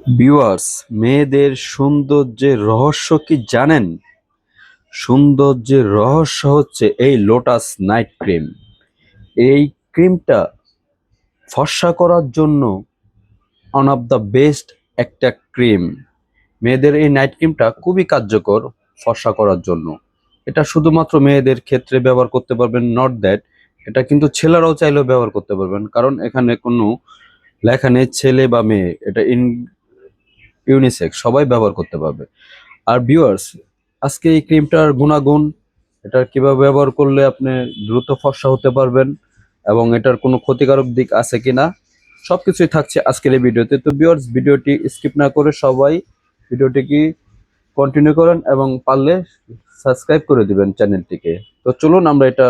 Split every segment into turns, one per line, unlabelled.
Viewers, মেয়েদের সৌন্দর্যের রহস্য কি জানেন? সৌন্দর্যের রহস্য হচ্ছে এই লোটাস নাইট ক্রিম। এই ক্রিমটা ফর্সা করার জন্য ওয়ান অফ দ্য বেস্ট একটা ক্রিম। মেয়েদের এই নাইট ক্রিমটা খুবই কার্যকর ফর্সা করার জন্য। এটা শুধুমাত্র মেয়েদের ক্ষেত্রে ব্যবহার করতে পারবেন, নট দ্যাট এটা কিন্তু ছেলেরাও চাইলেও ব্যবহার করতে পারবেন, কারণ এখানে কোনো লেখা নেই ছেলে বা মেয়ে, এটা ইউনিসেক্স, সবাই ব্যবহার করতে পারবে। আর ভিউয়ার্স, আজকে এই ক্রিমটার গুণাগুণ, এটা কিভাবে ব্যবহার করলে আপনি দ্রুত ফর্সা হতে পারবেন এবং এটার কোনো ক্ষতিকারক দিক আছে কিনা, সবকিছুই থাকছে আজকের এই ভিডিওতে। তো ভিউয়ার্স, ভিডিওটি স্কিপ না করে সবাই ভিডিওটি কি কন্টিনিউ করেন এবং পারলে সাবস্ক্রাইব করে দিবেন চ্যানেলটিকে। তো চলুন আমরা এটা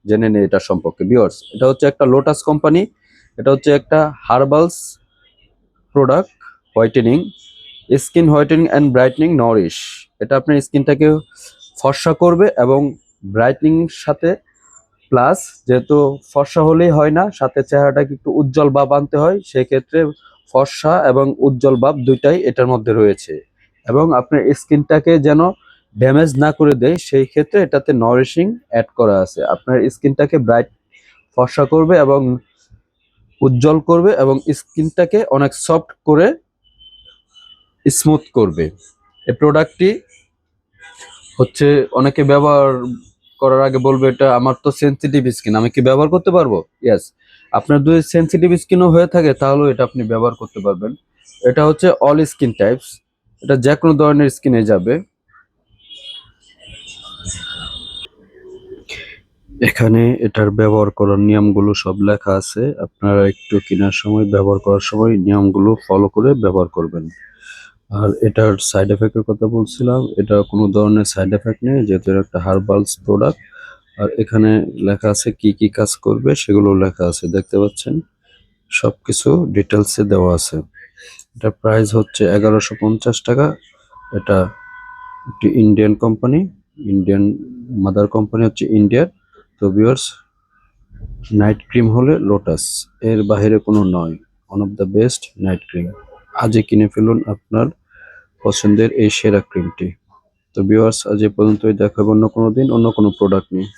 জেনে নিই এটা সম্পর্কে। ভিউয়ার্স, এটা হচ্ছে একটা লোটাস কোম্পানি, এটা হচ্ছে একটা herbals product, whitening, skin whitening and brightening nourish. এটা আপনার স্কিনটাকে ফর্সা করবে এবং ব্রাইটনিং সাথে প্লাস, যেহেতু ফর্সা হলেই হয় না, সাথে চেহারাটাকে একটু উজ্জ্বল ভাব আনতে হয়, সেক্ষেত্রে ফর্সা এবং উজ্জ্বল ভাব দুইটাই এটার মধ্যে রয়েছে। এবং আপনার স্কিনটাকে যেন ড্যামেজ না করে দেয়, সেই ক্ষেত্রে এটাতে নরিশিং অ্যাড করা আছে। আপনার স্কিনটাকে ব্রাইট ফর্সা করবে এবং উজ্জ্বল করবে এবং স্কিনটাকে অনেক সফট করে স্মুথ করবে। এই প্রোডাক্টটি হচ্ছে, অনেকে ব্যবহার করার আগে বলবে এটা আমার তো সেনসিটিভ স্কিন, আমি কি ব্যবহার করতে পারবো? ইয়েস, আপনার যদি সেনসিটিভ স্কিনও হয়ে থাকে তাহলেও এটা আপনি ব্যবহার করতে পারবেন। এটা হচ্ছে অল স্কিন টাইপস, এটা যে কোনো ধরনের স্কিনে যাবে। এখানে এটার ব্যবহার করার নিয়মগুলো সব লেখা আছে, আপনারা একটু কেনার সময়, ব্যবহার করার সময় নিয়মগুলো ফলো করে ব্যবহার করবেন। আর এটার সাইড এফেক্টের কথা বলছিলাম, এটা কোনো ধরনের সাইড এফেক্ট নেই, যেহেতু এটা একটা হার্বালস প্রোডাক্ট। আর এখানে লেখা আছে কি কি কাজ করবে, সেগুলো লেখা আছে, দেখতে পাচ্ছেন, সবকিছু ডিটেলসে দেওয়া আছে। এটার প্রাইস হচ্ছে 1150 টাকা। এটা একটি Indian company, Indian mother company হচ্ছে ইন্ডিয়ার। তো ভিউয়ার্স, নাইট ক্রিম হলে লোটাস, এর বাইরে কোনো নয়, one of the best night cream. আজই কিনে ফেলুন আপনার পছন্দের এই সেরা ক্রিমটি। তো ভিউয়ার্স, আজ এ পর্যন্তই, দেখাবো অন্য কোনো দিন অন্য কোনো প্রোডাক্ট নিয়ে।